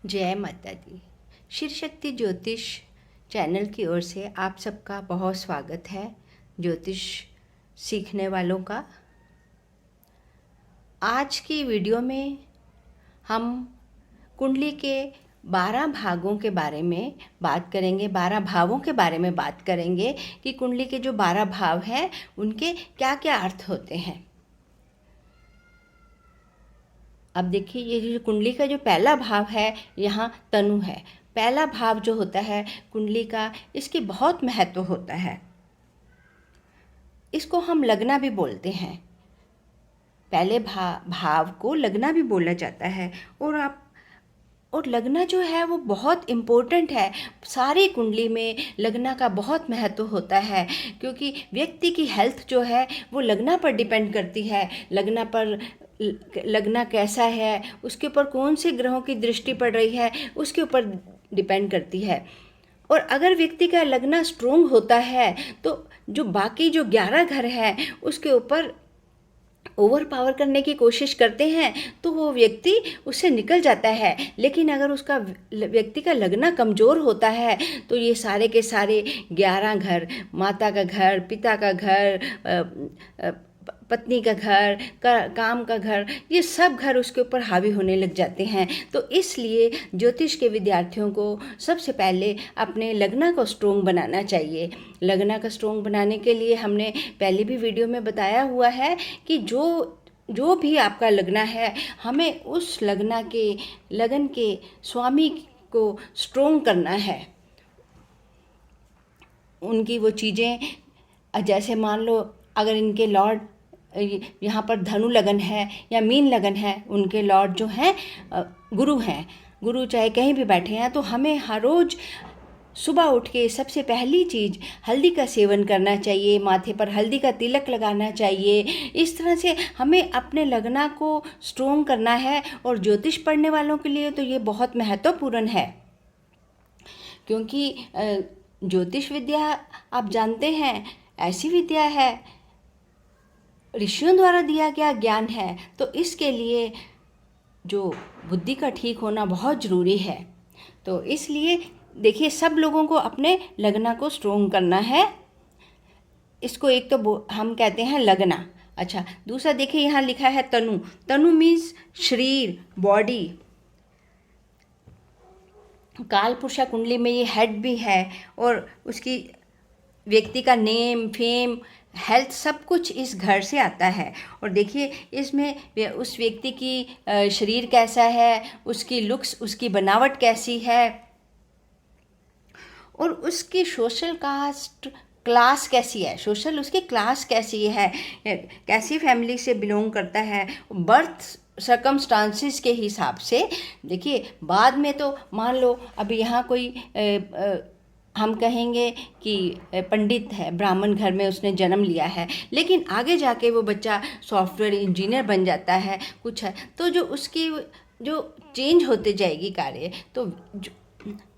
जय माता दी। शिव शक्ति ज्योतिष चैनल की ओर से आप सबका बहुत स्वागत है। ज्योतिष सीखने वालों का आज की वीडियो में हम कुंडली के 12 भागों के बारे में बात करेंगे, 12 भावों के बारे में बात करेंगे कि कुंडली के जो 12 भाव हैं उनके क्या क्या अर्थ होते हैं। अब देखिए, ये जो कुंडली का जो पहला भाव है, यहाँ तनु है। पहला भाव जो होता है कुंडली का, इसकी बहुत महत्व होता है। इसको हम लगना भी बोलते हैं। पहले भाव को लगना भी बोला जाता है। और लगना जो है वो बहुत इम्पोर्टेंट है। सारी कुंडली में लगना का बहुत महत्व होता है, क्योंकि व्यक्ति की हेल्थ जो है वो लगना पर डिपेंड करती है। लगना कैसा है, उसके ऊपर कौन से ग्रहों की दृष्टि पड़ रही है, उसके ऊपर डिपेंड करती है। और अगर व्यक्ति का लगना स्ट्रोंग होता है तो जो बाकी जो 11 घर हैं उसके ऊपर ओवर पावर करने की कोशिश करते हैं तो वो व्यक्ति उससे निकल जाता है। लेकिन अगर उसका व्यक्ति का लगना कमज़ोर होता है तो ये सारे के सारे 11 घर, माता का घर, पिता का घर, पत्नी का घर, काम का घर, ये सब घर उसके ऊपर हावी होने लग जाते हैं। तो इसलिए ज्योतिष के विद्यार्थियों को सबसे पहले अपने लगना को स्ट्रोंग बनाना चाहिए। लगना का स्ट्रोंग बनाने के लिए हमने पहले भी वीडियो में बताया हुआ है कि जो भी आपका लगना है, हमें उस लगन के स्वामी को स्ट्रोंग करना है। उनकी वो चीज़ें, जैसे मान लो अगर इनके लॉर्ड यहाँ पर धनु लगन है या मीन लगन है, उनके लॉर्ड जो हैं गुरु हैं, गुरु चाहे कहीं भी बैठे हैं, तो हमें हर रोज़ सुबह उठ के सबसे पहली चीज़ हल्दी का सेवन करना चाहिए, माथे पर हल्दी का तिलक लगाना चाहिए। इस तरह से हमें अपने लगना को स्ट्रोंग करना है। और ज्योतिष पढ़ने वालों के लिए तो ये बहुत महत्वपूर्ण है, क्योंकि ज्योतिष विद्या आप जानते हैं ऐसी विद्या है, ऋषियों द्वारा दिया गया ज्ञान है। तो इसके लिए जो बुद्धि का ठीक होना बहुत ज़रूरी है। तो इसलिए देखिए, सब लोगों को अपने लगना को स्ट्रोंग करना है। इसको एक तो हम कहते हैं लगना। अच्छा, दूसरा देखिए यहाँ लिखा है तनु। तनु मीन्स शरीर, बॉडी। कालपुरुषा कुंडली में ये हेड भी है और उसकी व्यक्ति का नेम, फेम, हेल्थ सब कुछ इस घर से आता है। और देखिए इसमें उस व्यक्ति की शरीर कैसा है, उसकी लुक्स, उसकी बनावट कैसी है, और उसकी सोशल कास्ट क्लास कैसी है, सोशल उसकी क्लास कैसी है, कैसी फैमिली से बिलोंग करता है, बर्थ सर्कमस्टांसिस के हिसाब से। देखिए बाद में तो मान लो अभी यहाँ कोई हम कहेंगे कि पंडित है, ब्राह्मण घर में उसने जन्म लिया है, लेकिन आगे जाके वो बच्चा सॉफ्टवेयर इंजीनियर बन जाता है, कुछ है, तो जो उसकी जो चेंज होते जाएगी कार्य, तो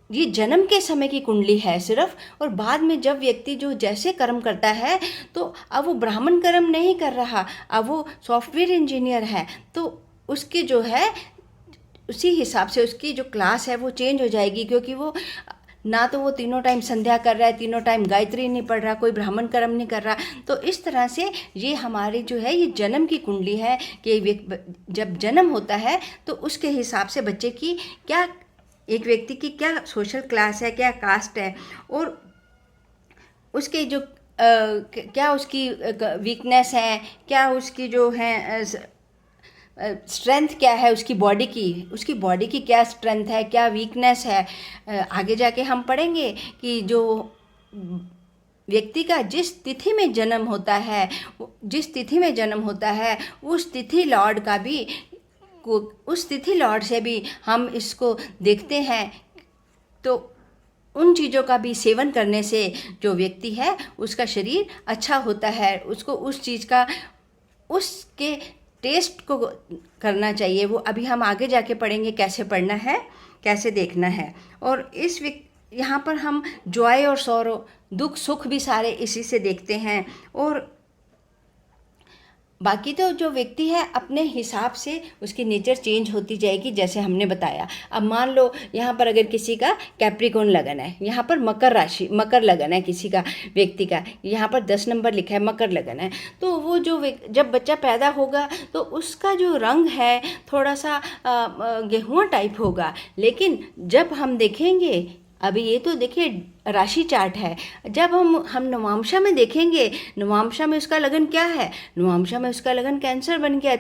ये जन्म के समय की कुंडली है सिर्फ। और बाद में जब व्यक्ति जो जैसे कर्म करता है, तो अब वो ब्राह्मण कर्म नहीं कर रहा, अब वो सॉफ्टवेयर इंजीनियर है, तो उसकी जो है उसी हिसाब से उसकी जो क्लास है वो चेंज हो जाएगी। क्योंकि वो ना तो वो तीनों टाइम संध्या कर रहा है, तीनों टाइम गायत्री नहीं पढ़ रहा, कोई ब्राह्मण कर्म नहीं कर रहा। तो इस तरह से ये हमारी जो है ये जन्म की कुंडली है कि जब जन्म होता है तो उसके हिसाब से बच्चे की क्या, एक व्यक्ति की क्या सोशल क्लास है, क्या कास्ट है, और उसके जो क्या उसकी वीकनेस है, क्या उसकी जो है स्ट्रेंथ क्या है, उसकी बॉडी की क्या स्ट्रेंथ है, क्या वीकनेस है। आगे जाके हम पढ़ेंगे कि जो व्यक्ति का जिस तिथि में जन्म होता है, उस तिथि लॉर्ड का भी, उस तिथि लॉर्ड से भी हम इसको देखते हैं। तो उन चीज़ों का भी सेवन करने से जो व्यक्ति है उसका शरीर अच्छा होता है, उसको उस चीज़ का, उसके टेस्ट को करना चाहिए। वो अभी हम आगे जाके पढ़ेंगे कैसे पढ़ना है, कैसे देखना है। और यहाँ पर हम जॉय और सौरो, दुख सुख भी सारे इसी से देखते हैं। और बाकी तो जो व्यक्ति है अपने हिसाब से उसकी नेचर चेंज होती जाएगी, जैसे हमने बताया। अब मान लो यहाँ पर अगर किसी का कैप्रिकॉर्न लगन है, यहाँ पर मकर राशि, मकर लगन है किसी का, व्यक्ति का यहाँ पर 10 नंबर लिखा है, मकर लगन है, तो वो जो जब बच्चा पैदा होगा तो उसका जो रंग है थोड़ा सा गेहुआ टाइप होगा। लेकिन जब हम देखेंगे, अभी ये तो देखिए राशि चार्ट है, जब हम नवांशा में देखेंगे, नवांशा में उसका लगन क्या है, नवांशा में उसका लगन कैंसर बन गया,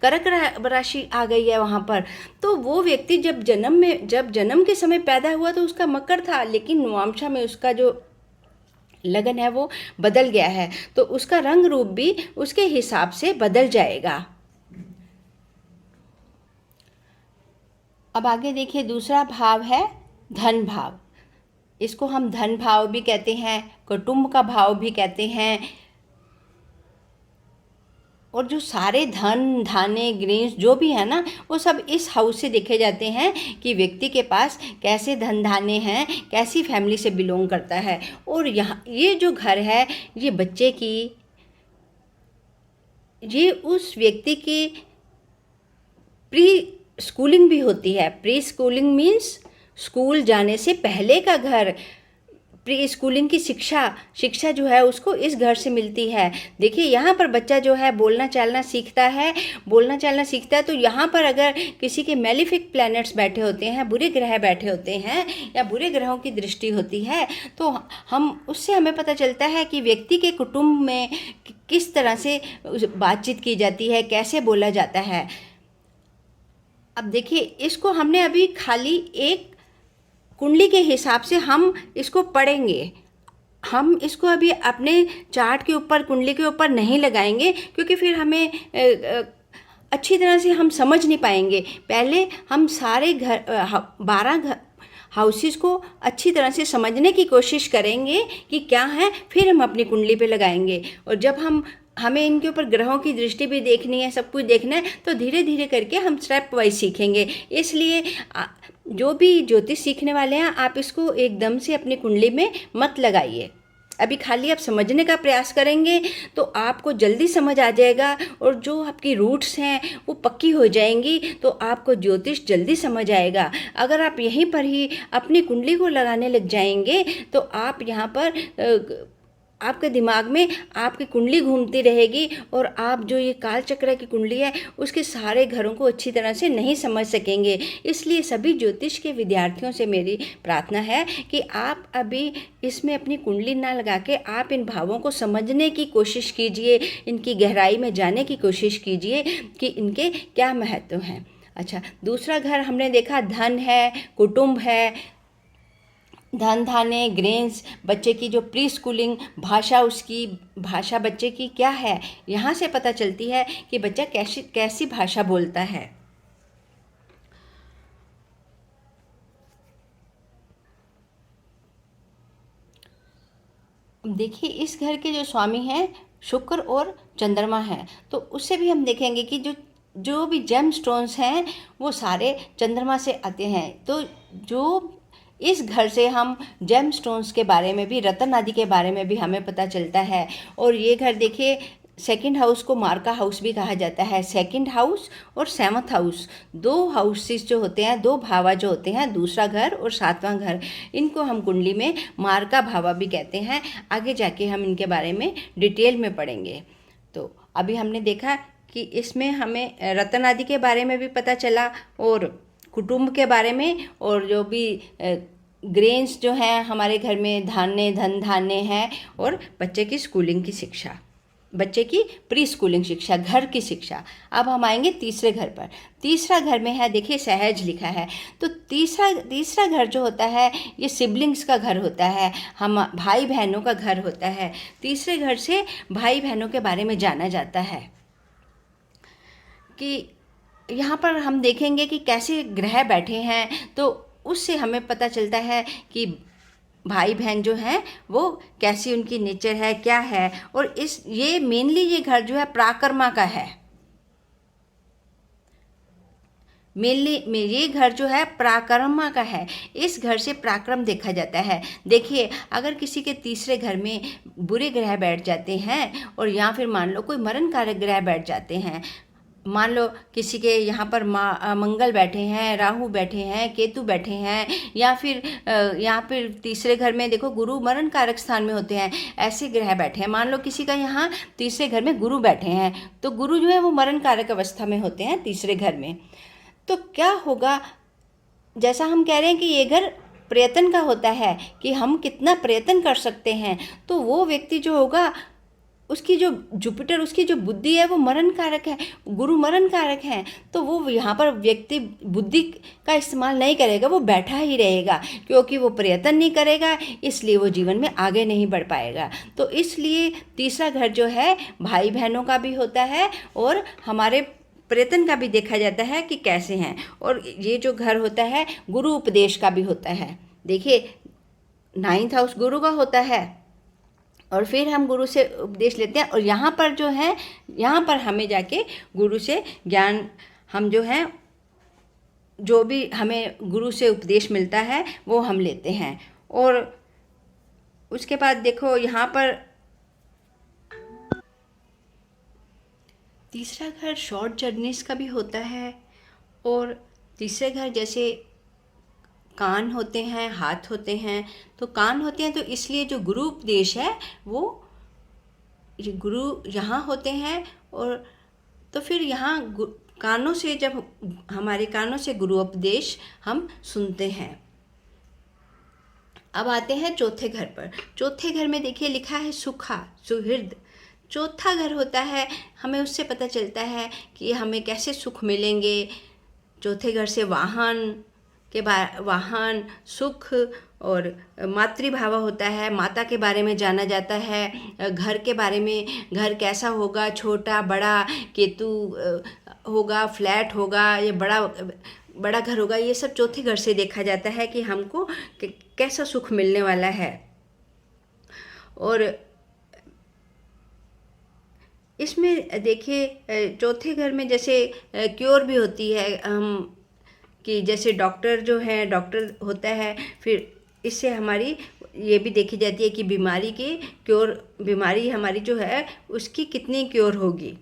कर्क राशि आ गई है वहाँ पर। तो वो व्यक्ति जब जन्म के समय पैदा हुआ तो उसका मकर था, लेकिन नवांशा में उसका जो लगन है वो बदल गया है, तो उसका रंग रूप भी उसके हिसाब से बदल जाएगा। अब आगे देखिए, दूसरा भाव है धन भाव। इसको हम धन भाव भी कहते हैं, कुटुंब का भाव भी कहते हैं। और जो सारे धन धाने ग्रेन्स जो भी है ना, वो सब इस हाउस से देखे जाते हैं कि व्यक्ति के पास कैसे धन धाने हैं, कैसी फैमिली से बिलोंग करता है। और यहाँ ये जो घर है, ये बच्चे की, ये उस व्यक्ति की प्री स्कूलिंग भी होती है। प्री स्कूलिंग मीन्स स्कूल जाने से पहले का घर। प्री स्कूलिंग की शिक्षा जो है उसको इस घर से मिलती है। देखिए यहाँ पर बच्चा जो है बोलना चालना सीखता है, तो यहाँ पर अगर किसी के मेलिफिक प्लैनेट्स बैठे होते हैं, बुरे ग्रह बैठे होते हैं या बुरे ग्रहों की दृष्टि होती है, तो उससे हमें पता चलता है कि व्यक्ति के कुटुंब में किस तरह से बातचीत की जाती है, कैसे बोला जाता है। अब देखिए, इसको हमने अभी खाली एक कुंडली के हिसाब से हम इसको पढ़ेंगे। हम इसको अभी अपने चार्ट के ऊपर, कुंडली के ऊपर नहीं लगाएंगे, क्योंकि फिर हमें अच्छी तरह से हम समझ नहीं पाएंगे। पहले हम सारे 12 हाउसेस को अच्छी तरह से समझने की कोशिश करेंगे कि क्या है, फिर हम अपनी कुंडली पे लगाएंगे। और जब हमें इनके ऊपर ग्रहों की दृष्टि भी देखनी है, सब कुछ देखना है, तो धीरे धीरे करके हम स्टेप वाइज सीखेंगे। इसलिए जो भी ज्योतिष सीखने वाले हैं, आप इसको एकदम से अपनी कुंडली में मत लगाइए। अभी खाली आप समझने का प्रयास करेंगे तो आपको जल्दी समझ आ जाएगा, और जो आपकी रूट्स हैं वो पक्की हो जाएंगी, तो आपको ज्योतिष जल्दी समझ आएगा। अगर आप यहीं पर ही अपनी कुंडली को लगाने लग जाएंगे तो आप यहाँ पर आपके दिमाग में आपकी कुंडली घूमती रहेगी, और आप जो ये काल चक्र की कुंडली है उसके सारे घरों को अच्छी तरह से नहीं समझ सकेंगे। इसलिए सभी ज्योतिष के विद्यार्थियों से मेरी प्रार्थना है कि आप अभी इसमें अपनी कुंडली ना लगा के आप इन भावों को समझने की कोशिश कीजिए, इनकी गहराई में जाने की कोशिश कीजिए कि इनके क्या महत्व हैं। अच्छा, दूसरा घर हमने देखा धन है, कुटुंब है, धन धाने ग्रेन्स, बच्चे की जो प्री स्कूलिंग भाषा, उसकी भाषा बच्चे की क्या है, यहाँ से पता चलती है कि बच्चा कैसी भाषा बोलता है। देखिए, इस घर के जो स्वामी हैं शुक्र और चंद्रमा हैं, तो उससे भी हम देखेंगे कि जो भी जेम स्टोन्स हैं वो सारे चंद्रमा से आते हैं। तो जो इस घर से हम जेम स्टोन्स के बारे में भी, रत्न आदि के बारे में भी हमें पता चलता है। और ये घर देखिए, सेकंड हाउस को मार्का हाउस भी कहा जाता है। सेकंड हाउस और 7th हाउस, 2 हाउसेस जो होते हैं, 2 भावा जो होते हैं, दूसरा घर और 7वां घर, इनको हम कुंडली में मार्का भावा भी कहते हैं। आगे जाके हम इनके बारे में डिटेल में पढ़ेंगे। तो अभी हमने देखा कि इसमें हमें रत्न आदि के बारे में भी पता चला, और कुटुंब के बारे में, और जो भी ग्रेन्स जो हैं हमारे घर में, धन धान्य हैं, और बच्चे की स्कूलिंग की शिक्षा, बच्चे की प्री स्कूलिंग शिक्षा, घर की शिक्षा। अब हम आएंगे तीसरे घर पर। तीसरा घर में है, देखिए सहज लिखा है। तो तीसरा घर जो होता है ये सिबलिंग्स का घर होता है, हम भाई बहनों का घर होता है। तीसरे घर से भाई बहनों के बारे में जाना जाता है कि यहाँ पर हम देखेंगे कि कैसे ग्रह बैठे हैं, तो उससे हमें पता चलता है कि भाई बहन जो हैं वो कैसी उनकी नेचर है, क्या है। और ये मेनली ये घर जो है प्राकर्मा का है। मेनली में ये घर जो है पराक्रमा का है, इस घर से पराक्रम देखा जाता है। देखिए, अगर किसी के तीसरे घर में बुरे ग्रह बैठ जाते हैं और या फिर मान लो कोई मरण कारक ग्रह बैठ जाते हैं, मान लो किसी के यहाँ पर मंगल बैठे हैं, राहु बैठे हैं, केतु बैठे हैं, या फिर यहाँ पर तीसरे घर में देखो गुरु मरण कारक स्थान में होते हैं, ऐसे ग्रह बैठे हैं। मान लो किसी का यहाँ तीसरे घर में गुरु बैठे हैं, तो गुरु जो है वो मरण कारक अवस्था में होते हैं तीसरे घर में। तो क्या होगा, जैसा हम कह रहे हैं कि ये घर प्रयत्न का होता है कि हम कितना प्रयत्न कर सकते हैं, तो वो व्यक्ति जो होगा उसकी जो जुपिटर, उसकी जो बुद्धि है वो मरण कारक है, गुरु मरण कारक है, तो वो यहाँ पर व्यक्ति बुद्धि का इस्तेमाल नहीं करेगा, वो बैठा ही रहेगा, क्योंकि वो प्रयत्न नहीं करेगा, इसलिए वो जीवन में आगे नहीं बढ़ पाएगा। तो इसलिए तीसरा घर जो है भाई बहनों का भी होता है और हमारे प्रयत्न का भी देखा जाता है कि कैसे हैं। और ये जो घर होता है गुरु उपदेश का भी होता है। देखिए, 9th हाउस गुरु का होता है और फिर हम गुरु से उपदेश लेते हैं, और यहाँ पर जो है, यहाँ पर हमें जाके गुरु से ज्ञान, हम जो हैं जो भी हमें गुरु से उपदेश मिलता है वो हम लेते हैं। और उसके बाद देखो, यहाँ पर तीसरा घर शॉर्ट जर्नीज का भी होता है। और तीसरे घर जैसे कान होते हैं, हाथ होते हैं, तो कान होते हैं तो इसलिए जो गुरु उपदेश है वो गुरु यहाँ होते हैं। और तो फिर यहाँ कानों से, जब हमारे कानों से गुरु उपदेश हम सुनते हैं। अब आते हैं चौथे घर पर। चौथे घर में देखिए लिखा है सुखा सुहृद। चौथा घर होता है, हमें उससे पता चलता है कि हमें कैसे सुख मिलेंगे। चौथे घर से वाहन वाहन, सुख और मातृभाव होता है, माता के बारे में जाना जाता है। घर के बारे में, घर कैसा होगा, छोटा बड़ा, केतु होगा, फ्लैट होगा, ये बड़ा घर होगा, ये सब चौथे घर से देखा जाता है कि हमको कैसा सुख मिलने वाला है। और इसमें देखिए चौथे घर में जैसे क्योर भी होती है, हम कि जैसे डॉक्टर जो है, डॉक्टर होता है, फिर इससे हमारी ये भी देखी जाती है कि बीमारी की क्योर, बीमारी हमारी जो है उसकी कितनी क्योर होगी।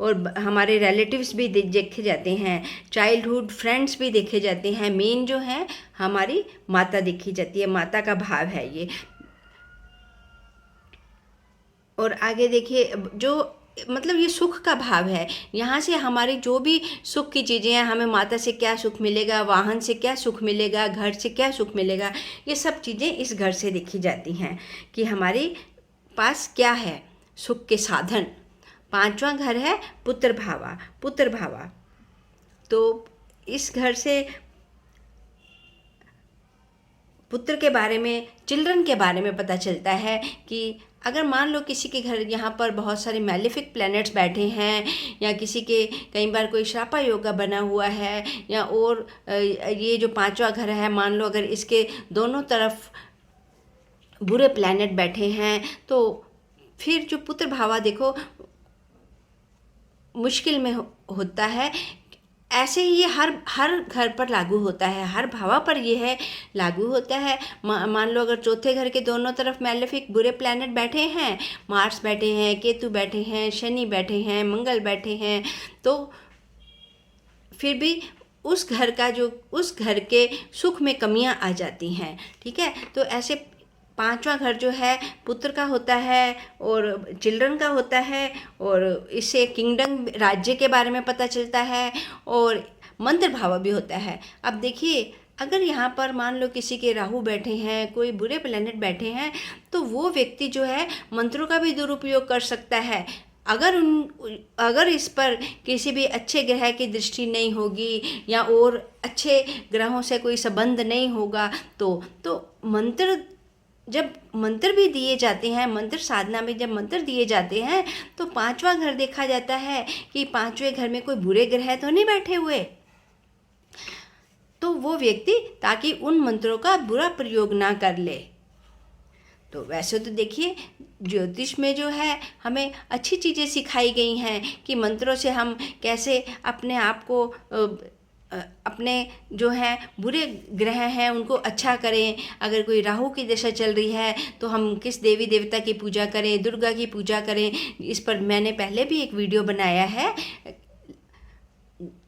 और हमारे रिलेटिव्स भी देखे जाते हैं, चाइल्डहुड फ्रेंड्स भी देखे जाते हैं। मेन जो है हमारी माता देखी जाती है, माता का भाव है ये। और आगे देखिए, जो मतलब ये सुख का भाव है, यहाँ से हमारी जो भी सुख की चीज़ें हैं, हमें माता से क्या सुख मिलेगा, वाहन से क्या सुख मिलेगा, घर से क्या सुख मिलेगा, ये सब चीज़ें इस घर से देखी जाती हैं कि हमारे पास क्या है सुख के साधन। पांचवा घर है पुत्र भावा। तो इस घर से पुत्र के बारे में, चिल्ड्रन के बारे में पता चलता है कि अगर मान लो किसी के घर यहाँ पर बहुत सारे मैलेफिक प्लैनेट्स बैठे हैं, या किसी के कई बार कोई श्रापा योगा बना हुआ है, या और ये जो पांचवा घर है, मान लो अगर इसके दोनों तरफ बुरे प्लैनेट बैठे हैं, तो फिर जो पुत्र भावा देखो मुश्किल में होता है। ऐसे ही ये हर घर पर लागू होता है, हर भावा पर ये है लागू होता है। मान लो अगर चौथे घर के दोनों तरफ मैलेफिक बुरे प्लैनेट बैठे हैं, मार्स बैठे हैं, केतु बैठे हैं, शनि बैठे हैं, मंगल बैठे हैं, तो फिर भी उस घर के सुख में कमियां आ जाती हैं। ठीक है, तो ऐसे पांचवा घर जो है पुत्र का होता है और चिल्ड्रन का होता है, और इससे किंगडम, राज्य के बारे में पता चलता है, और मंत्र भाव भी होता है। अब देखिए, अगर यहाँ पर मान लो किसी के राहु बैठे हैं, कोई बुरे प्लैनेट बैठे हैं, तो वो व्यक्ति जो है मंत्रों का भी दुरुपयोग कर सकता है। अगर इस पर किसी भी अच्छे ग्रह की दृष्टि नहीं होगी, या और अच्छे ग्रहों से कोई संबंध नहीं होगा, तो जब मंत्र भी दिए जाते हैं, मंत्र साधना में जब मंत्र दिए जाते हैं, तो पांचवा घर देखा जाता है कि पांचवें घर में कोई बुरे ग्रह तो नहीं बैठे हुए, तो वो व्यक्ति ताकि उन मंत्रों का बुरा प्रयोग ना कर ले। तो वैसे तो देखिए, ज्योतिष में जो है हमें अच्छी चीज़ें सिखाई गई हैं कि मंत्रों से हम कैसे अपने आप को अपने जो हैं बुरे ग्रह हैं उनको अच्छा करें। अगर कोई राहु की दशा चल रही है तो हम किस देवी देवता की पूजा करें, दुर्गा की पूजा करें। इस पर मैंने पहले भी एक वीडियो बनाया है।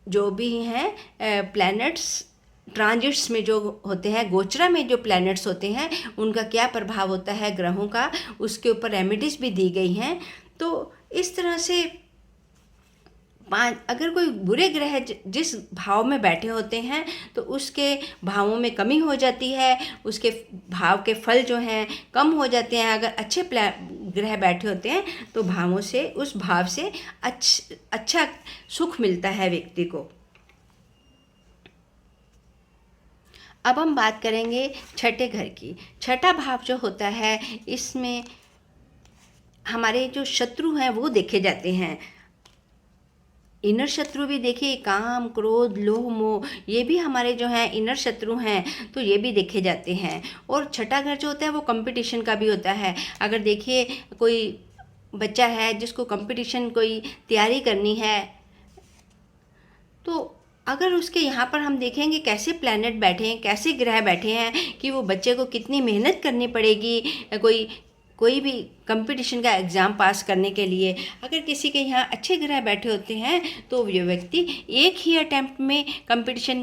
जो भी हैं प्लैनेट्स ट्रांजिट्स में जो होते हैं, गोचरा में जो प्लैनेट्स होते हैं उनका क्या प्रभाव होता है ग्रहों का, उसके ऊपर रेमेडीज भी दी गई हैं। तो इस तरह से अगर कोई बुरे ग्रह जिस भाव में बैठे होते हैं तो उसके भावों में कमी हो जाती है, उसके भाव के फल जो हैं कम हो जाते हैं। अगर अच्छे ग्रह बैठे होते हैं तो भावों से, उस भाव से अच्छा सुख मिलता है व्यक्ति को। अब हम बात करेंगे छठे घर की। छठा भाव जो होता है इसमें हमारे जो शत्रु हैं वो देखे जाते हैं। इनर शत्रु भी देखिए, काम, क्रोध, लोभ, मोह, ये भी हमारे जो हैं इनर शत्रु हैं, तो ये भी देखे जाते हैं। और छठा घर जो होता है वो कंपटीशन का भी होता है। अगर देखिए कोई बच्चा है जिसको कंपटीशन कोई तैयारी करनी है, तो अगर उसके यहाँ पर हम देखेंगे कैसे प्लैनेट बैठे हैं, कैसे ग्रह बैठे हैं कि वो बच्चे को कितनी मेहनत करनी पड़ेगी कोई भी कंपटीशन का एग्ज़ाम पास करने के लिए। अगर किसी के यहाँ अच्छे ग्रह बैठे होते हैं तो ये व्यक्ति एक ही अटैम्प्ट में कंपटीशन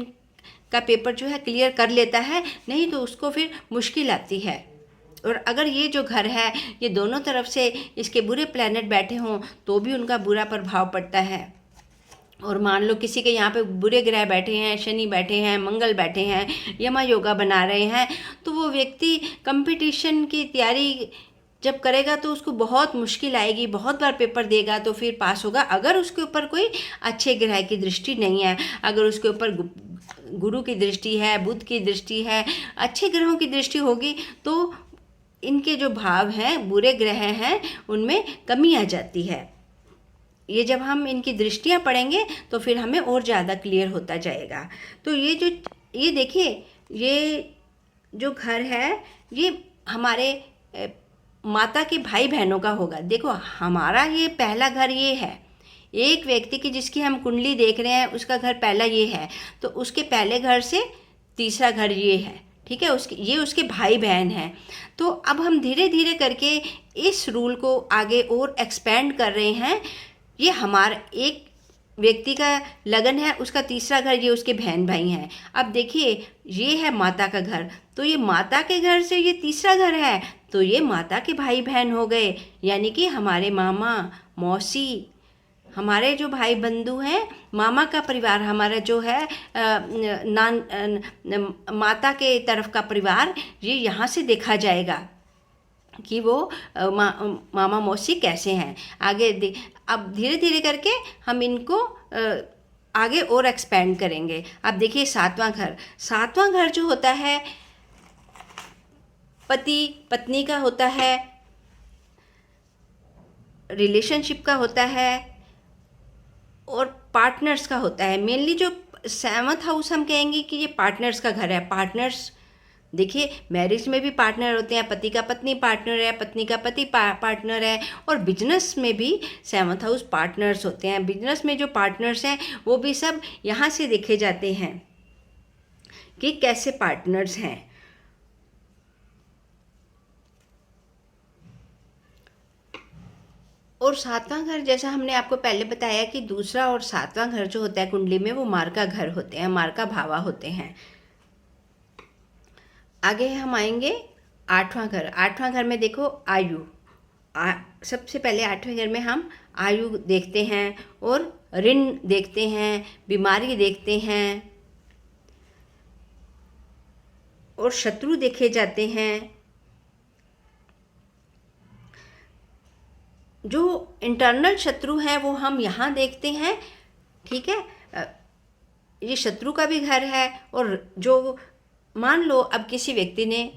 का पेपर जो है क्लियर कर लेता है, नहीं तो उसको फिर मुश्किल आती है। और अगर ये जो घर है ये दोनों तरफ से इसके बुरे प्लैनेट बैठे हों तो भी उनका बुरा प्रभाव पड़ता है। और मान लो किसी के यहाँ पे बुरे ग्रह बैठे हैं, शनि बैठे हैं, मंगल बैठे हैं, यमा योगा बना रहे हैं, तो वो व्यक्ति कंपटीशन की तैयारी जब करेगा तो उसको बहुत मुश्किल आएगी, बहुत बार पेपर देगा तो फिर पास होगा। अगर उसके ऊपर कोई अच्छे ग्रह की दृष्टि नहीं है, अगर उसके ऊपर गुरु की दृष्टि है, बुध की दृष्टि है, अच्छे ग्रहों की दृष्टि होगी तो इनके जो भाव हैं, बुरे ग्रह हैं, उनमें कमी आ जाती है। ये जब हम इनकी दृष्टियाँ पढ़ेंगे तो फिर हमें और ज़्यादा क्लियर होता जाएगा। तो ये देखिए, ये जो घर है ये हमारे माता के भाई बहनों का होगा। देखो हमारा ये पहला घर ये है, एक व्यक्ति की जिसकी हम कुंडली देख रहे हैं उसका घर पहला ये है, तो उसके पहले घर से तीसरा घर ये है, ठीक है। ये उसके भाई बहन हैं। तो अब हम धीरे धीरे करके इस रूल को आगे और एक्सपेंड कर रहे हैं। ये हमारा एक व्यक्ति का लगन है, उसका तीसरा घर ये उसके बहन भाई हैं। अब देखिए ये है माता का घर, तो ये माता के घर से ये तीसरा घर है, तो ये माता के भाई बहन हो गए, यानी कि हमारे मामा मौसी, हमारे जो भाई बंधु हैं, मामा का परिवार हमारा जो है माता के तरफ का परिवार, ये यहाँ से देखा जाएगा कि वो मामा मौसी कैसे हैं। अब धीरे धीरे करके हम इनको आगे और एक्सपेंड करेंगे। अब देखिए सातवां घर जो होता है पति पत्नी का होता है, रिलेशनशिप का होता है और पार्टनर्स का होता है। मेनली जो 7th हाउस हम कहेंगे कि ये पार्टनर्स का घर है। पार्टनर्स देखिए मैरिज में भी पार्टनर होते हैं, पति का पत्नी पार्टनर है, पत्नी का पति पार्टनर है, और बिजनेस में भी 7th हाउस पार्टनर्स होते हैं। बिजनेस में जो पार्टनर्स हैं वो भी सब यहाँ से देखे जाते हैं कि कैसे पार्टनर्स हैं। और 7वां घर जैसा हमने आपको पहले बताया कि दूसरा और 7वां घर जो होता है कुंडली में वो मार्का घर होते हैं, मार्का भावा होते हैं। आगे हम आएंगे 8वां घर। 8वां घर में देखो आयु, सबसे पहले 8वें घर में हम आयु देखते हैं और ऋण देखते हैं, बीमारी देखते हैं और शत्रु देखे जाते हैं। जो इंटरनल शत्रु हैं वो हम यहाँ देखते हैं, ठीक है। ये शत्रु का भी घर है। और जो मान लो अब किसी व्यक्ति ने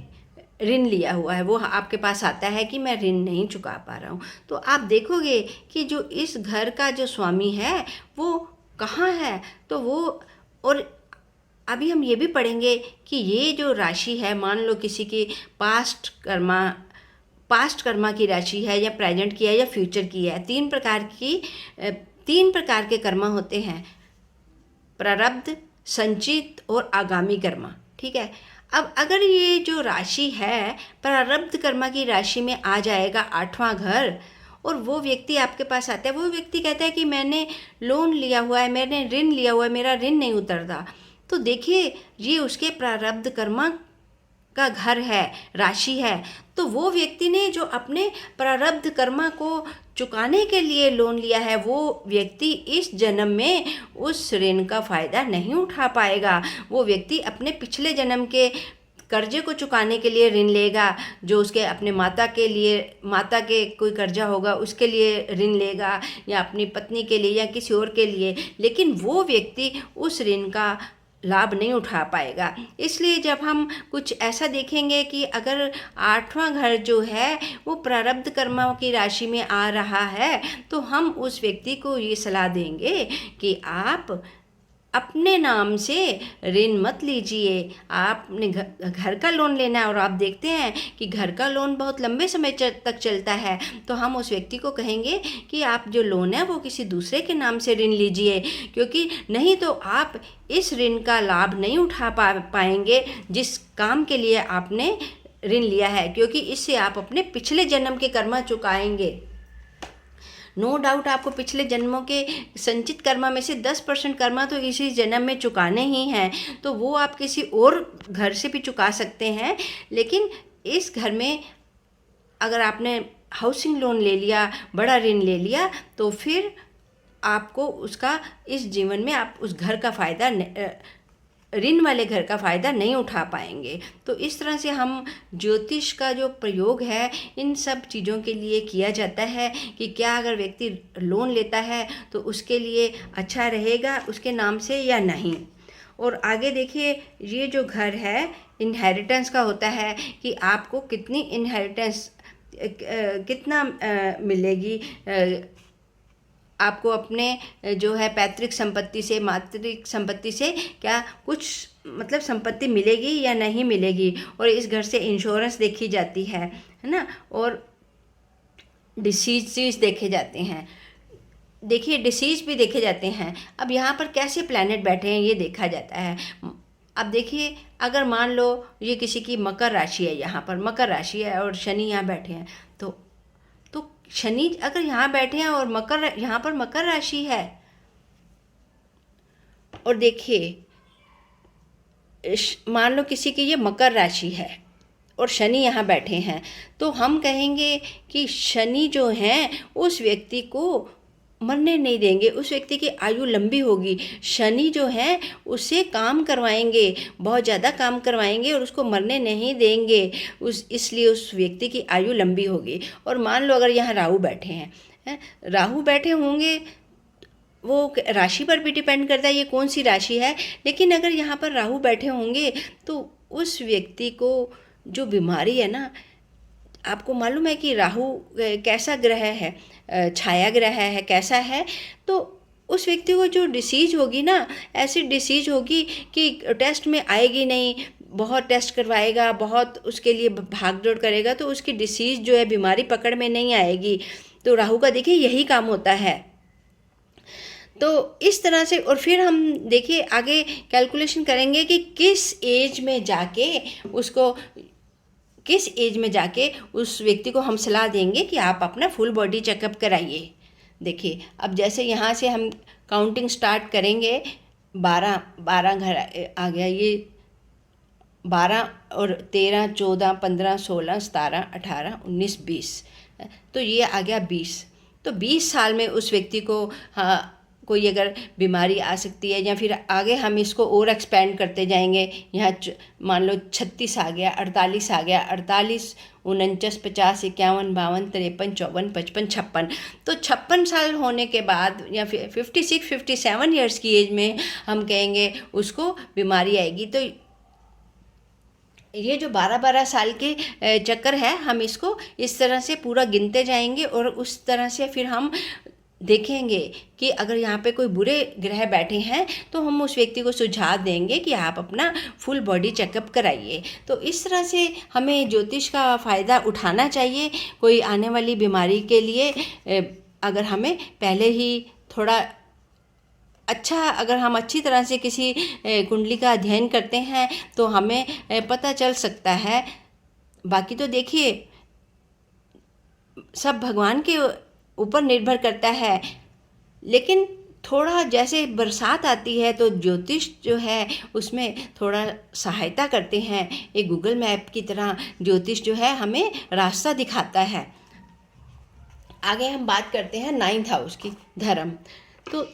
ऋण लिया हुआ है, वो आपके पास आता है कि मैं ऋण नहीं चुका पा रहा हूँ, तो आप देखोगे कि जो इस घर का जो स्वामी है वो कहाँ है। तो वो, और अभी हम ये भी पढ़ेंगे कि ये जो राशि है, मान लो किसी की पास्ट कर्मा की राशि है या प्रेजेंट की है या फ्यूचर की है। 3 प्रकार के कर्मा होते हैं, प्रारब्ध, संचित और आगामी कर्म। ठीक है। अब अगर ये जो राशि है प्रारब्ध कर्म की राशि में आ जाएगा 8वां घर, और वो व्यक्ति आपके पास आता है, वो व्यक्ति कहता है कि मैंने लोन लिया हुआ है, मैंने ऋण लिया हुआ है, मेरा ऋण नहीं उतरता, तो देखिए ये उसके प्रारब्ध कर्म का घर है, राशि है। तो वो व्यक्ति ने जो अपने प्रारब्ध कर्म को चुकाने के लिए लोन लिया है, वो व्यक्ति इस जन्म में उस ऋण का फ़ायदा नहीं उठा पाएगा। वो व्यक्ति अपने पिछले जन्म के कर्जे को चुकाने के लिए ऋण लेगा, जो उसके अपने माता के लिए, माता के कोई कर्जा होगा उसके लिए ऋण लेगा, या अपनी पत्नी के लिए या किसी और के लिए, लेकिन वो व्यक्ति उस ऋण का लाभ नहीं उठा पाएगा। इसलिए जब हम कुछ ऐसा देखेंगे कि अगर 8वां घर जो है वो प्रारब्ध कर्मों की राशि में आ रहा है, तो हम उस व्यक्ति को ये सलाह देंगे कि आप अपने नाम से ऋण मत लीजिए, आपने घर का लोन लेना है और आप देखते हैं कि घर का लोन बहुत लंबे समय तक चलता है, तो हम उस व्यक्ति को कहेंगे कि आप जो लोन है वो किसी दूसरे के नाम से ऋण लीजिए, क्योंकि नहीं तो आप इस ऋण का लाभ नहीं उठा पाएंगे जिस काम के लिए आपने ऋण लिया है, क्योंकि इससे आप अपने पिछले जन्म के कर्म चुकाएंगे। नो डाउट आपको पिछले जन्मों के संचित कर्मा में से 10% कर्मा तो इसी जन्म में चुकाने ही हैं, तो वो आप किसी और घर से भी चुका सकते हैं। लेकिन इस घर में अगर आपने हाउसिंग लोन ले लिया, बड़ा ऋण ले लिया, तो फिर आपको उसका इस जीवन में आप उस घर का फ़ायदा, ऋण वाले घर का फ़ायदा नहीं उठा पाएंगे। तो इस तरह से हम ज्योतिष का जो प्रयोग है इन सब चीज़ों के लिए किया जाता है कि क्या अगर व्यक्ति लोन लेता है तो उसके लिए अच्छा रहेगा उसके नाम से या नहीं। और आगे देखिए, ये जो घर है इनहेरिटेंस का होता है कि आपको कितनी इनहेरिटेंस, कितना मिलेगी आपको अपने जो है पैतृक संपत्ति से, मातृक संपत्ति से क्या कुछ मतलब संपत्ति मिलेगी या नहीं मिलेगी। और इस घर से इंश्योरेंस देखी जाती है ना, और डिसीज देखे जाते हैं। देखिए डिसीज भी देखे जाते हैं। अब यहाँ पर कैसे प्लैनेट बैठे हैं ये देखा जाता है। अब देखिए, अगर मान लो ये किसी की मकर राशि है, यहाँ पर मकर राशि है और शनि यहाँ बैठे हैं, तो शनि अगर यहाँ बैठे हैं और मकर, यहाँ पर मकर राशि है, और देखिए मान लो किसी की ये मकर राशि है और शनि यहाँ बैठे हैं, तो हम कहेंगे कि शनि जो हैं उस व्यक्ति को मरने नहीं देंगे, उस व्यक्ति की आयु लंबी होगी। शनि जो है उससे काम करवाएंगे, बहुत ज़्यादा काम करवाएंगे और उसको मरने नहीं देंगे, इसलिए उस व्यक्ति की आयु लंबी होगी। और मान लो अगर यहाँ राहु बैठे हैं, राहु बैठे होंगे, वो राशि पर भी डिपेंड करता है ये कौन सी राशि है, लेकिन अगर यहाँ पर राहु बैठे होंगे तो उस व्यक्ति को जो बीमारी है ना, आपको मालूम है कि राहु कैसा ग्रह है, छाया ग्रह है, कैसा है, तो उस व्यक्ति को जो डिसीज होगी ना, ऐसी डिसीज होगी कि टेस्ट में आएगी नहीं, बहुत टेस्ट करवाएगा, बहुत उसके लिए भाग दौड़ करेगा, तो उसकी डिसीज जो है बीमारी पकड़ में नहीं आएगी। तो राहु का देखिए यही काम होता है। तो इस तरह से, और फिर हम देखिए आगे कैलकुलेशन करेंगे कि किस एज में जाके उस व्यक्ति को हम सलाह देंगे कि आप अपना फुल बॉडी चेकअप कराइए। देखिए अब जैसे यहाँ से हम काउंटिंग स्टार्ट करेंगे, 12 घर आ गया, ये 12 और 13, 14, 15, 16, 17, 18, 19, 20, तो ये आ गया 20। तो 20 साल में उस व्यक्ति को कोई अगर बीमारी आ सकती है, या फिर आगे हम इसको और एक्सपेंड करते जाएंगे, यहाँ मान लो 36 आ गया, 48 आ गया, 48, 49, 50, 51, 52, 53, 54, 55, 56, तो 56 साल होने के बाद या फिर 56, 57 ईयर्स की एज में हम कहेंगे उसको बीमारी आएगी। तो ये जो 12-12 साल के चक्कर है, हम इसको इस तरह से पूरा गिनते जाएंगे और उस तरह से फिर हम देखेंगे कि अगर यहाँ पे कोई बुरे ग्रह बैठे हैं तो हम उस व्यक्ति को सुझाव देंगे कि आप अपना फुल बॉडी चेकअप कराइए। तो इस तरह से हमें ज्योतिष का फ़ायदा उठाना चाहिए। कोई आने वाली बीमारी के लिए अगर हमें पहले ही थोड़ा अच्छा, अगर हम अच्छी तरह से किसी कुंडली का अध्ययन करते हैं तो हमें पता चल सकता है। बाकी तो देखिए सब भगवान के ऊपर निर्भर करता है, लेकिन थोड़ा जैसे बरसात आती है तो ज्योतिष जो है उसमें थोड़ा सहायता करते हैं। एक गूगल मैप की तरह ज्योतिष जो है हमें रास्ता दिखाता है। आगे हम बात करते हैं 9th हाउस की, धर्म। तो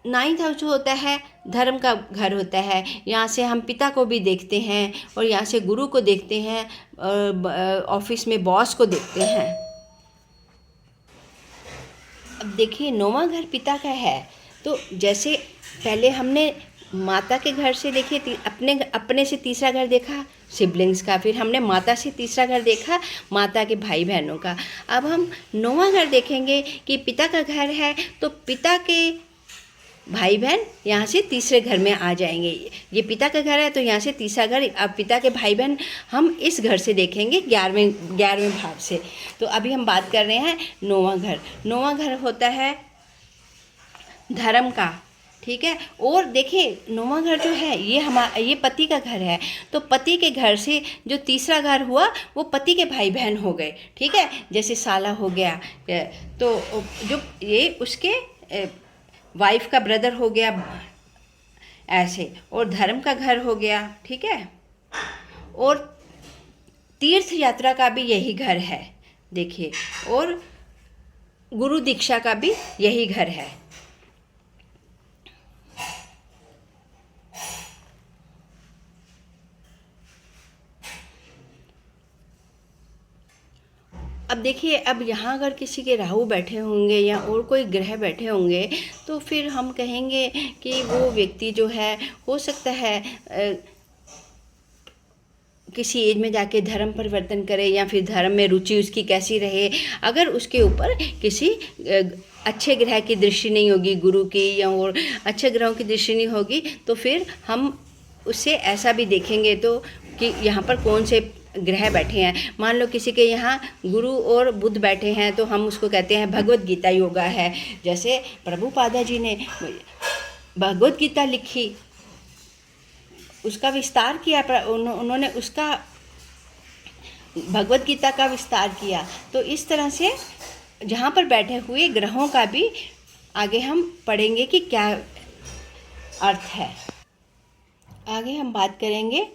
9th हाउस जो होता है धर्म का घर होता है। यहाँ से हम पिता को भी देखते हैं और यहाँ से गुरु को देखते हैं और ऑफिस में बॉस को देखते हैं। अब देखिए 9वां घर पिता का है, तो जैसे पहले हमने माता के घर से देखिए अपने से तीसरा घर देखा सिबलिंग्स का, फिर हमने माता से तीसरा घर देखा माता के भाई बहनों का। अब हम 9वां घर देखेंगे कि पिता का घर है, तो पिता के भाई बहन यहाँ से तीसरे घर में आ जाएंगे। ये पिता का घर है तो यहाँ से तीसरा घर, अब पिता के भाई बहन हम इस घर से देखेंगे 11वें भाव से। तो अभी हम बात कर रहे हैं 9वां घर। 9वां घर होता है धर्म का, ठीक है। और देखिए 9वां घर जो है ये पति का घर है, तो पति के घर से जो तीसरा घर हुआ वो पति के भाई बहन हो गए, ठीक है। जैसे साला हो गया, तो जो ये उसके वाइफ का ब्रदर हो गया ऐसे, और धर्म का घर हो गया, ठीक है। और तीर्थ यात्रा का भी यही घर है देखिए, और गुरु दीक्षा का भी यही घर है। अब देखिए, अब यहाँ अगर किसी के राहु बैठे होंगे या और कोई ग्रह बैठे होंगे तो फिर हम कहेंगे कि वो व्यक्ति जो है हो सकता है किसी एज में जाके धर्म परिवर्तन करे, या फिर धर्म में रुचि उसकी कैसी रहे। अगर उसके ऊपर किसी अच्छे ग्रह की दृष्टि नहीं होगी, गुरु की या और अच्छे ग्रहों की दृष्टि नहीं होगी, तो फिर हम उससे ऐसा भी देखेंगे तो कि यहाँ पर कौन से ग्रह बैठे हैं। मान लो किसी के यहाँ गुरु और बुध बैठे हैं तो हम उसको कहते हैं भगवत गीता योगा है। जैसे प्रभुपादा जी ने भगवत गीता लिखी, उसका विस्तार किया, उन्होंने उसका भगवत गीता का विस्तार किया। तो इस तरह से जहाँ पर बैठे हुए ग्रहों का भी आगे हम पढ़ेंगे कि क्या अर्थ है। आगे हम बात करेंगे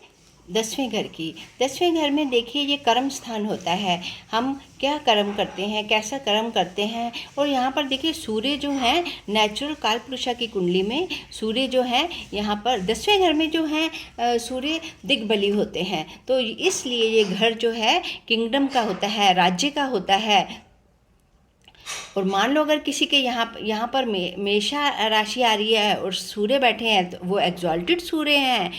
10वें घर की। 10वें घर में देखिए ये कर्म स्थान होता है। हम क्या कर्म करते हैं, कैसा कर्म करते हैं। और यहाँ पर देखिए सूर्य जो है नेचुरल कालपुरुषा की कुंडली में सूर्य जो है यहाँ पर 10वें घर में जो है सूर्य दिग्बली होते हैं। तो इसलिए ये घर जो है किंगडम का होता है, राज्य का होता है। और मान लो अगर किसी के यहाँ पर मेषा राशि आ रही है और सूर्य बैठे हैं तो वो एग्जॉल्टेड सूर्य हैं।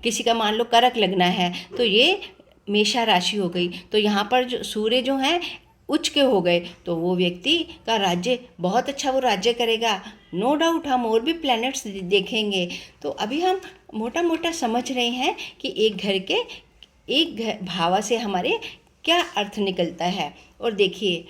किसी का मान लो करक लगना है तो ये मेषा राशि हो गई, तो यहाँ पर जो सूर्य जो हैं उच्च के हो गए, तो वो व्यक्ति का राज्य बहुत अच्छा वो राज्य करेगा। नो डाउट हम और भी प्लैनेट्स देखेंगे। तो अभी हम मोटा मोटा समझ रहे हैं कि एक भावा से हमारे क्या अर्थ निकलता है। और देखिए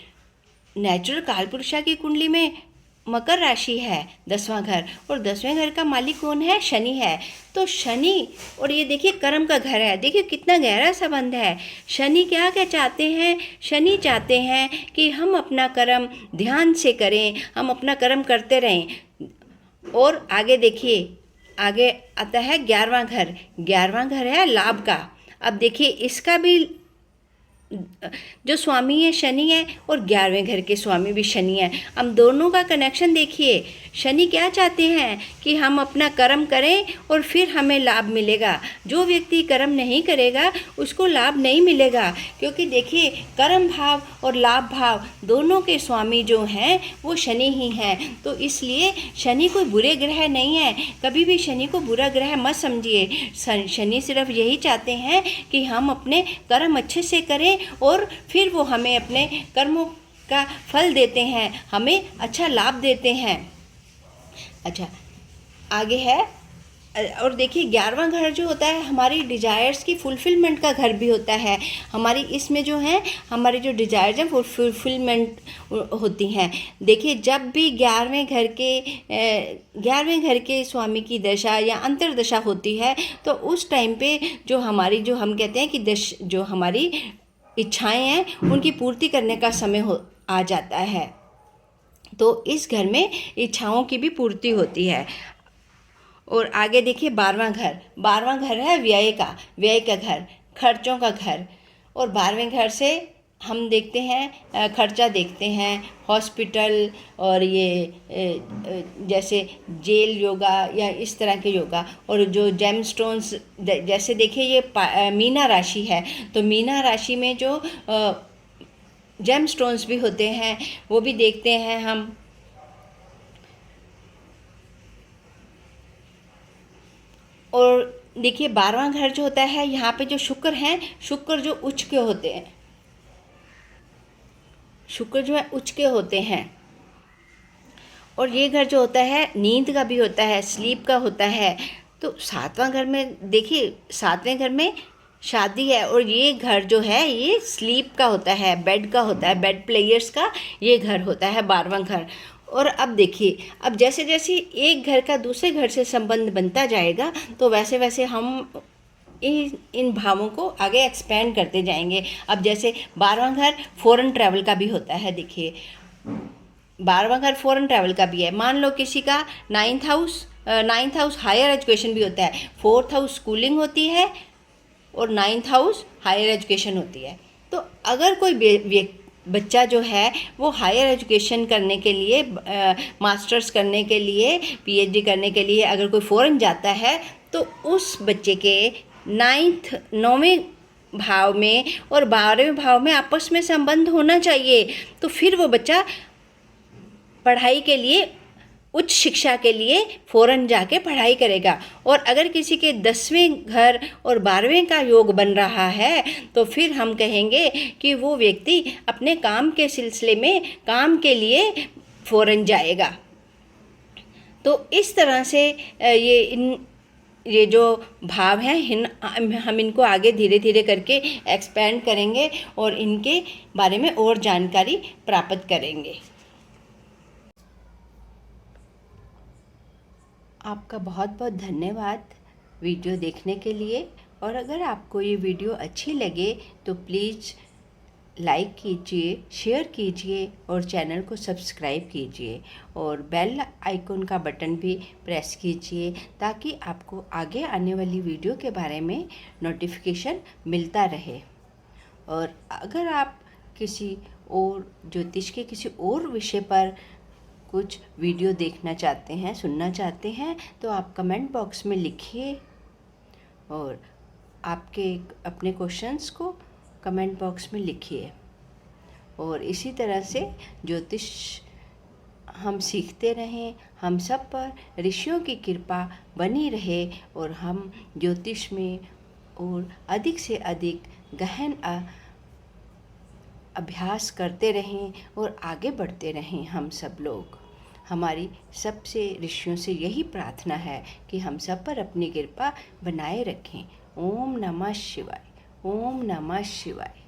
नेचुरल कालपुरुषा की कुंडली में मकर राशि है 10वां घर, और 10वें घर का मालिक कौन है, शनि है। तो शनि, और ये देखिए कर्म का घर है, देखिए कितना गहरा संबंध है। शनि क्या चाहते हैं, शनि चाहते हैं कि हम अपना कर्म ध्यान से करें, हम अपना कर्म करते रहें। और आगे देखिए आगे आता है 11वां घर। 11वां घर है लाभ का। अब देखिए इसका भी जो स्वामी है शनि है और 11वें घर के स्वामी भी शनि है। हम दोनों का कनेक्शन देखिए। शनि क्या चाहते हैं कि हम अपना कर्म करें और फिर हमें लाभ मिलेगा। जो व्यक्ति कर्म नहीं करेगा उसको लाभ नहीं मिलेगा, क्योंकि देखिए कर्म भाव और लाभ भाव दोनों के स्वामी जो हैं वो शनि ही हैं। तो इसलिए शनि कोई बुरे ग्रह नहीं है, कभी भी शनि को बुरा ग्रह मत समझिए। शनि सिर्फ यही चाहते हैं कि हम अपने कर्म अच्छे से करें और फिर वो हमें अपने कर्मों का फल देते हैं, हमें अच्छा लाभ देते हैं। अच्छा आगे है और देखिए 11वां घर जो होता है हमारी डिज़ायर्स की फुलफ़िलमेंट का घर भी होता है। हमारी इसमें जो है हमारी जो डिज़ायर्स हैं वो फुलफ़िलमेंट होती हैं। देखिए जब भी 11वें घर के स्वामी की दशा या अंतर्दशा होती है तो उस टाइम पे जो हमारी जो हम कहते हैं कि जो हमारी इच्छाएं हैं उनकी पूर्ति करने का समय आ जाता है। तो इस घर में इच्छाओं की भी पूर्ति होती है। और आगे देखिए 12वां घर है व्यय का घर, खर्चों का घर। और 12वें घर से हम देखते हैं खर्चा देखते हैं, हॉस्पिटल और ये जैसे जेल योगा या इस तरह के योगा। और जो जेम स्टोन्स जैसे देखिए ये मीना राशि है, तो मीना राशि में जो जेम स्टोन्स भी होते हैं वो भी देखते हैं हम। और देखिए 12वां घर जो होता है यहाँ पे जो शुक्र हैं, शुक्र जो उच्च के होते हैं, शुक्र जो है उच्च के होते हैं। और ये घर जो होता है नींद का भी होता है, स्लीप का होता है। तो 7वां घर में देखिए 7वें घर में शादी है और ये घर जो है ये स्लीप का होता है, बेड का होता है, बेड प्लेयर्स का ये घर होता है 12वां घर। और अब देखिए अब जैसे जैसे एक घर का दूसरे घर से संबंध बनता जाएगा तो वैसे वैसे हम इन भावों को आगे एक्सपेंड करते जाएंगे। अब जैसे 12वां घर फॉरेन ट्रैवल का भी होता है। देखिए 12वां घर फॉरेन ट्रैवल का भी है। मान लो किसी का 9th हाउस हायर एजुकेशन भी होता है, 4th हाउस स्कूलिंग होती है और 9th हाउस हायर एजुकेशन होती है। तो अगर कोई बच्चा जो है वो हायर एजुकेशन करने के लिए मास्टर्स करने के लिए पीएचडी करने के लिए अगर कोई फॉरेन जाता है तो उस बच्चे के 9वें भाव में और 12वें भाव में आपस में संबंध होना चाहिए। तो फिर वो बच्चा पढ़ाई के लिए उच्च शिक्षा के लिए फॉरेन जाके पढ़ाई करेगा। और अगर किसी के 10वें घर और 12वें का योग बन रहा है तो फिर हम कहेंगे कि वो व्यक्ति अपने काम के सिलसिले में काम के लिए फॉरेन जाएगा। तो इस तरह से ये जो भाव हैं हम इनको आगे धीरे धीरे करके एक्सपेंड करेंगे और इनके बारे में और जानकारी प्राप्त करेंगे। आपका बहुत बहुत धन्यवाद वीडियो देखने के लिए। और अगर आपको ये वीडियो अच्छी लगे तो प्लीज़ लाइक कीजिए, शेयर कीजिए और चैनल को सब्सक्राइब कीजिए और बेल आइकन का बटन भी प्रेस कीजिए ताकि आपको आगे आने वाली वीडियो के बारे में नोटिफिकेशन मिलता रहे। और अगर आप किसी और ज्योतिष के किसी और विषय पर कुछ वीडियो देखना चाहते हैं, सुनना चाहते हैं तो आप कमेंट बॉक्स में लिखिए और आपके अपने क्वेश्चंस को कमेंट बॉक्स में लिखिए। और इसी तरह से ज्योतिष हम सीखते रहें, हम सब पर ऋषियों की कृपा बनी रहे और हम ज्योतिष में और अधिक से अधिक गहन अभ्यास करते रहें और आगे बढ़ते रहें। हम सब लोग, हमारी सबसे ऋषियों से यही प्रार्थना है कि हम सब पर अपनी कृपा बनाए रखें। ओम नमः शिवाय। ओम नमः शिवाय।